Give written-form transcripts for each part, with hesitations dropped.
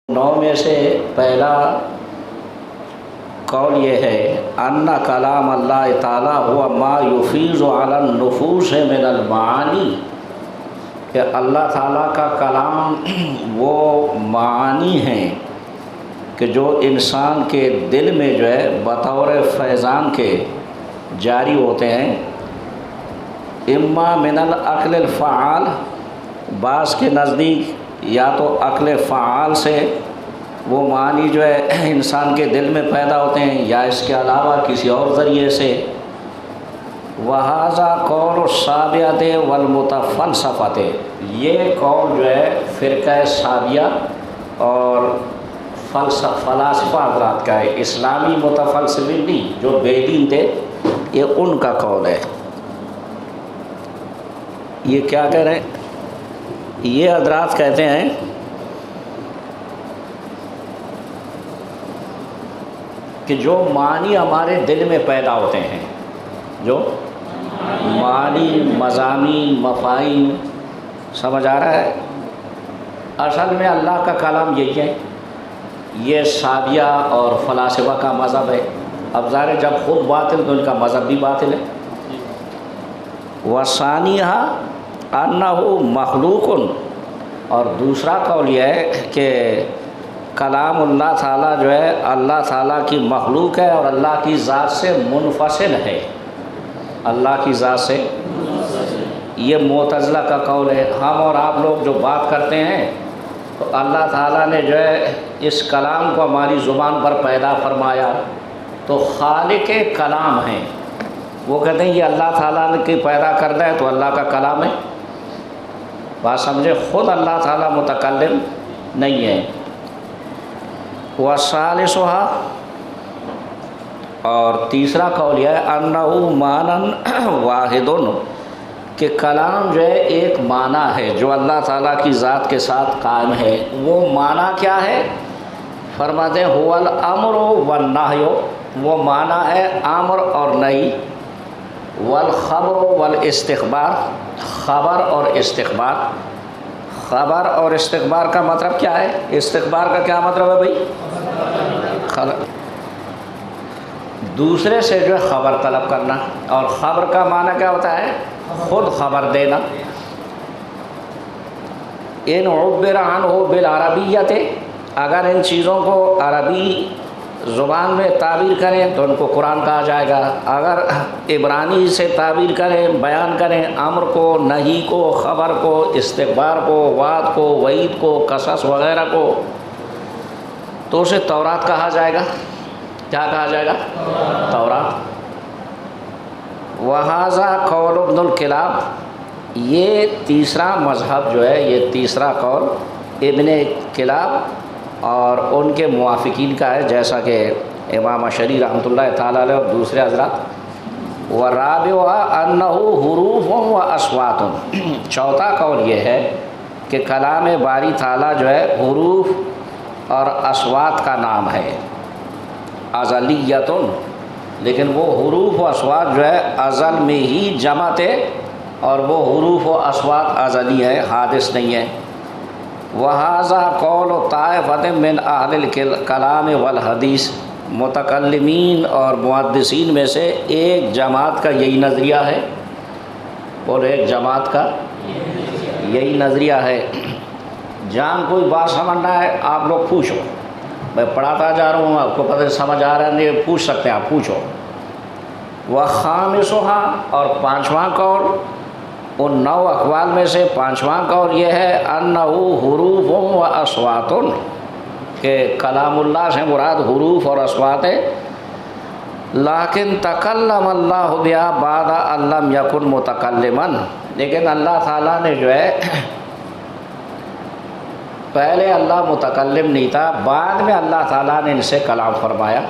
نو میں سے پہلا قول یہ ہے ان کلام اللہ تعالیٰ ہوا ما یفیض علی النفوس من المعانی، کہ اللہ تعالیٰ کا کلام وہ معانی ہیں کہ جو انسان کے دل میں جو ہے بطور فیضان کے جاری ہوتے ہیں، اما من العقل الفعال، بعض کے نزدیک یا تو عقل فعال سے وہ معنی جو ہے انسان کے دل میں پیدا ہوتے ہیں، یا اس کے علاوہ کسی اور ذریعے سے۔ وہذا قول الصابئۃ والمتفلسفۃ، یہ قول جو ہے فرقہ صابیہ اور فلاسفہ حضرات کا ہے، اسلامی متفلسفین نہیں جو بے دین تھے، یہ ان کا قول ہے۔ یہ کیا کہہ رہے ہیں؟ یہ حضرات کہتے ہیں کہ جو معنی ہمارے دل میں پیدا ہوتے ہیں، جو معنی، مضامین، مفاہیم، سمجھ آ رہا ہے؟ اصل میں اللہ کا کلام یہی ہے۔ یہ صابیہ اور فلاسفہ کا مذہب ہے۔ اب ظاہر جب خود باطل تو ان کا مذہب بھی باطل ہے۔ وثانیہ انہ مخلوق، اور دوسرا قول یہ ہے کہ کلام اللہ تعالیٰ جو ہے اللہ تعالیٰ کی مخلوق ہے اور اللہ کی ذات سے منفصل ہے، اللہ کی ذات سے۔ یہ معتزلہ کا قول ہے۔ ہم اور آپ لوگ جو بات کرتے ہیں تو اللہ تعالیٰ نے جو ہے اس کلام کو ہماری زبان پر پیدا فرمایا تو خالق کلام ہیں، وہ کہتے ہیں یہ اللہ تعالیٰ نے پیدا کرنا ہے تو اللہ کا کلام ہے۔ بات سمجھے، خود اللہ تعالیٰ متکلم نہیں ہے۔ وثالثھا، اور تیسرا قول یہ ہے انہ معنی واحد، کہ کلام جو ہے ایک معنی ہے جو اللہ تعالیٰ کی ذات کے ساتھ قائم ہے۔ وہ معنی کیا ہے؟ فرماتے ہیں هو الامر والنہی، وہ معنی ہے امر اور نہی، والخبر والاستخبار، خبر اور استخبار۔ خبر اور استخبار کا مطلب کیا ہے؟ استخبار کا کیا مطلب ہے بھائی؟ دوسرے سے جو ہے خبر طلب کرنا، اور خبر کا معنی کیا ہوتا ہے؟ خود خبر دینا۔ ان عبر عنہ بالعربیت، اگر ان چیزوں کو عربی زبان میں تعبیر کریں تو ان کو قرآن کہا جائے گا، اگر عبرانی سے تعبیر کریں، بیان کریں امر کو، نہی کو، خبر کو، استخبار کو، وعد کو، وعید کو، قصص وغیرہ کو، تو اسے تورات کہا جائے گا۔ کیا کہا جائے گا؟ تورات۔ وہذا قول ابن الکلاب، یہ تیسرا مذہب جو ہے، یہ تیسرا قول ابن کلاب اور ان کے موافقین کا ہے، جیسا کہ امام اشعری رحمۃ اللہ تعالیٰ علیہ اور دوسرے حضرات۔ ورابعھا انہ حروف و اصوات، چوتھا قول یہ ہے کہ کلام باری تعالیٰ جو ہے حروف اور اصوات کا نام ہے، ازلیۃ، لیکن وہ حروف و اصوات جو ہے ازل میں ہی جمع تھے، اور وہ حروف و اصوات ازلی ہے، حادث نہیں ہے۔ وہذا قول طائفۃ من اہل الکلام والحدیث، متکلمین اور محدثین میں سے ایک جماعت کا یہی نظریہ ہے، اور ایک جماعت کا یہی نظریہ ہے۔ جان کوئی بات سمجھنا ہے آپ لوگ پوچھو، میں پڑھاتا جا رہا ہوں، آپ کو پتہ سمجھ آ رہا ہے نہیں پوچھ سکتے ہیں آپ، پوچھو۔ وخامسھا، اور پانچواں قول ان 9 اقوال میں سے پانچواں قول یہ ہے انہ حروف و اصوات، کہ کلام اللہ سے مراد حروف اور اصوات ہے، لیکن تکلم اللہ بہا بعد ان لم یکن متکلما، لیکن اللہ تعالیٰ نے جو ہے پہلے اللہ متکلم نہیں تھا، بعد میں اللہ تعالیٰ نے ان سے کلام فرمایا۔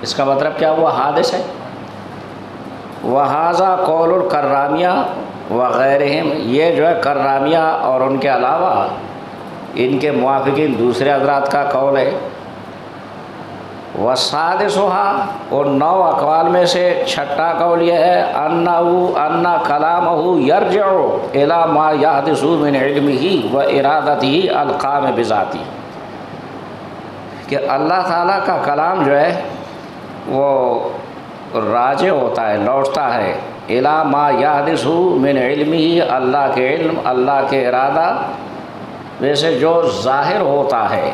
اس کا مطلب کیا ہوا؟ حادث ہے۔ وہذا قول الکرامیہ وغیرہم، یہ جو ہے کرامیہ اور ان کے علاوہ ان کے موافقین دوسرے حضرات کا قول ہے۔ وسادسھا، اور 9 اقوال میں سے چھٹا قول یہ ہے انہ کلامہ یرجع الی ما یحدث من علمہ و ارادتہ القائم بذاتہ، کہ اللہ تعالیٰ کا کلام جو ہے وہ راجع ہوتا ہے، لوٹتا ہے الی ما یحدث من علمہ، اللہ کے علم، اللہ کے ارادہ ویسے جو ظاہر ہوتا ہے،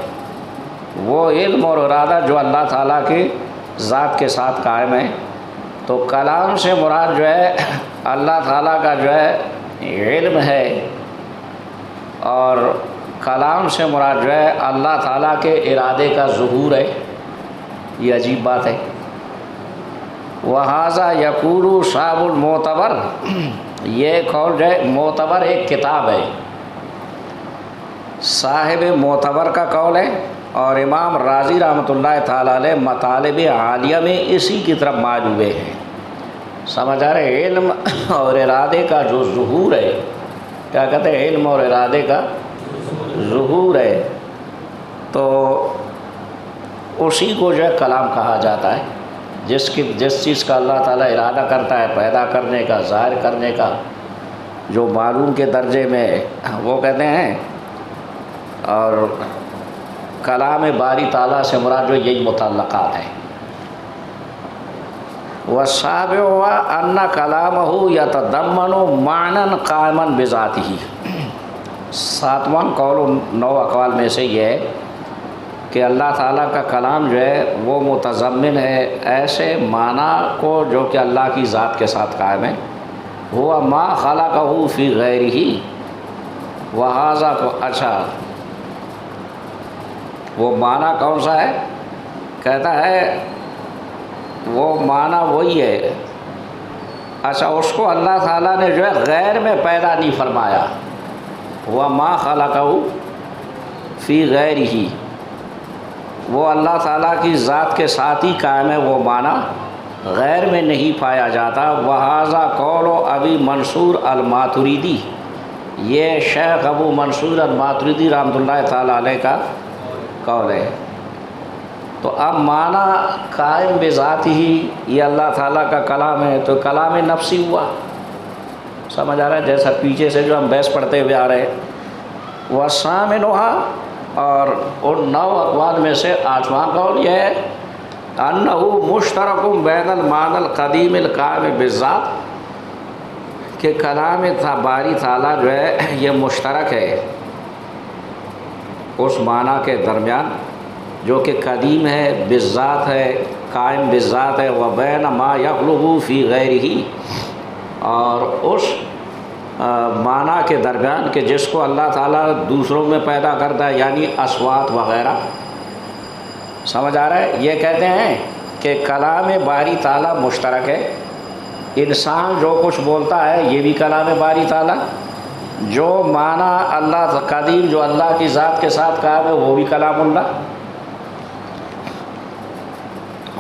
وہ علم اور ارادہ جو اللہ تعالیٰ کی ذات کے ساتھ قائم ہے۔ تو کلام سے مراد جو ہے اللہ تعالیٰ کا جو ہے علم ہے، اور کلام سے مراد جو ہے اللہ تعالیٰ کے ارادے کا ظہور ہے۔ یہ عجیب بات ہے۔ وَهَذَا يَقُولُ صَاحِبُ الْمُعْتَبَرِ، یہ قول جو ہے معتبر ایک کتاب ہے، صاحب معتبر کا قول ہے، اور امام رازی رحمۃ اللہ تعالیٰ علیہ مطالب عالیہ میں اسی کی طرف مائل ہوئے ہیں۔ سمجھ آ رہے؟ علم اور ارادے کا جو ظہور ہے، کیا کہتے ہیں؟ علم اور ارادے کا ظہور ہے، تو اسی کو جو ہے کلام کہا جاتا ہے۔ جس چیز کا اللہ تعالیٰ ارادہ کرتا ہے پیدا کرنے کا، ظاہر کرنے کا، جو معلوم کے درجے میں، وہ کہتے ہیں۔ اور کلام باری تعالیٰ سے مراد جو یہی متعلقات ہیں۔ وَالسَّابِعُ أَنَّ كَلَامَهُ يَتَضَمَّنُ مَعْنًى قَائِمًا بِذَاتِهِ، ساتواں قول ان 9 اقوال میں سے یہ ہے کہ اللہ تعالیٰ کا کلام جو ہے وہ متضمن ہے ایسے معنی کو جو کہ اللہ کی ذات کے ساتھ قائم ہے۔ ہوا ما خلقہ فی غیرہ، وہذا کو، اچھا وہ معنی کون سا ہے؟ کہتا ہے وہ معنی وہی ہے، اچھا اس کو اللہ تعالیٰ نے جو ہے غیر میں پیدا نہیں فرمایا۔ ہوا ما خلقہ فی غیرہ، وہ اللہ تعالیٰ کی ذات کے ساتھ ہی قائم ہے، وہ معنی غیر میں نہیں پایا جاتا۔ وہذا قول ابی منصور الماتریدی، یہ شیخ ابو منصور الماتریدی رحمۃ اللہ تعالیٰ علیہ کا قول ہے۔ تو اب معنی قائم بذات ہی یہ اللہ تعالیٰ کا کلام ہے، تو کلام نفسی ہوا۔ سمجھ آ رہا ہے؟ جیسا پیچھے سے جو ہم بحث پڑھتے ہوئے آ رہے ہیں۔ وَالثَّامِنُهَا، اور ان 9 اقوال میں سے 8واں قول یہ ہے انہ مشترک بین المعنی القدیم القائم بالذات، کہ کلام باری تعالیٰ جو ہے یہ مشترک ہے اس معنی کے درمیان جو کہ قدیم ہے، بالذات ہے، قائم بالذات ہے، وبین ما یخلق فی غیرہ، اور اس معنی کے درمیان کہ جس کو اللہ تعالیٰ دوسروں میں پیدا کرتا ہے، یعنی اصوات وغیرہ۔ سمجھ آ رہا ہے؟ یہ کہتے ہیں کہ کلام باری تعالیٰ مشترک ہے، انسان جو کچھ بولتا ہے یہ بھی کلام باری تعالیٰ، جو معنی اللہ قدیم جو اللہ کی ذات کے ساتھ قائم ہے وہ بھی کلام اللہ۔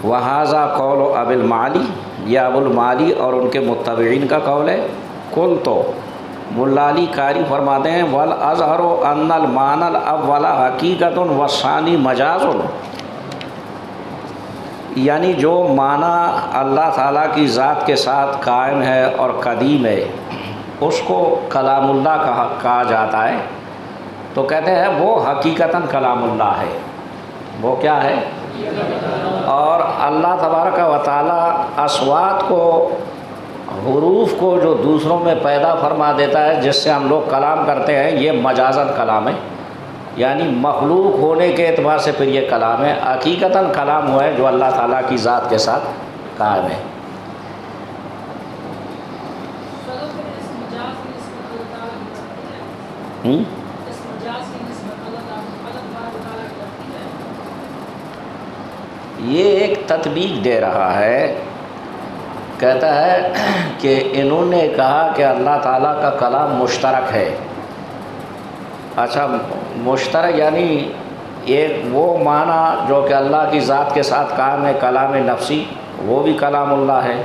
وہذا قول ابو المعالی، یہ ابو المعالی اور ان کے متبعین کا قول ہے۔ کل تو ملا علی قاری فرماتے ہیں والاظہر ان المعنی الاول حقیقت والثانی مجاز، یعنی جو معنی اللہ تعالیٰ کی ذات کے ساتھ قائم ہے اور قدیم ہے اس کو کلام اللہ کہا جاتا ہے، تو کہتے ہیں وہ حقیقتاً کلام اللہ ہے۔ وہ کیا ہے؟ اور اللہ تبارک و تعالیٰ اصوات کو، حروف کو جو دوسروں میں پیدا فرما دیتا ہے جس سے ہم لوگ کلام کرتے ہیں، یہ مجازاً کلام ہے، یعنی مخلوق ہونے کے اعتبار سے پھر یہ کلام ہے، حقیقتاً کلام وہ ہے جو اللہ تعالیٰ کی ذات کے ساتھ قائم ہے۔ یہ ایک تطبیق دے رہا ہے، کہتا ہے کہ انہوں نے کہا کہ اللہ تعالیٰ کا کلام مشترک ہے۔ اچھا مشترک یعنی ایک وہ معنی جو کہ اللہ کی ذات کے ساتھ قائم ہے، کلام نفسی، وہ بھی کلام اللہ ہے،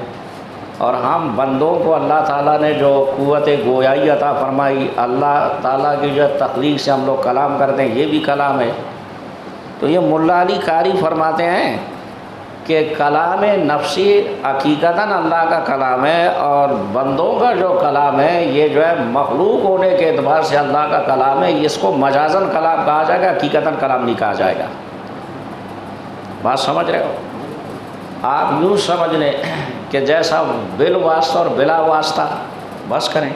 اور ہم بندوں کو اللہ تعالیٰ نے جو قوت گویائی عطا فرمائی، اللہ تعالیٰ کی جو تخلیق سے ہم لوگ کلام کرتے ہیں، یہ بھی کلام ہے۔ تو یہ ملا علی قاری فرماتے ہیں کہ کلام نفسی حقیقتاً اللہ کا کلام ہے، اور بندوں کا جو کلام ہے یہ جو ہے مخلوق ہونے کے اعتبار سے اللہ کا کلام ہے، اس کو مجازاً کلام کہا جائے گا، حقیقتاً کلام نہیں کہا جائے گا۔ بات سمجھ رہے ہو؟ آپ یوں سمجھ لیں کہ جیسا بال واسطہ اور بلا واسطہ بس کریں.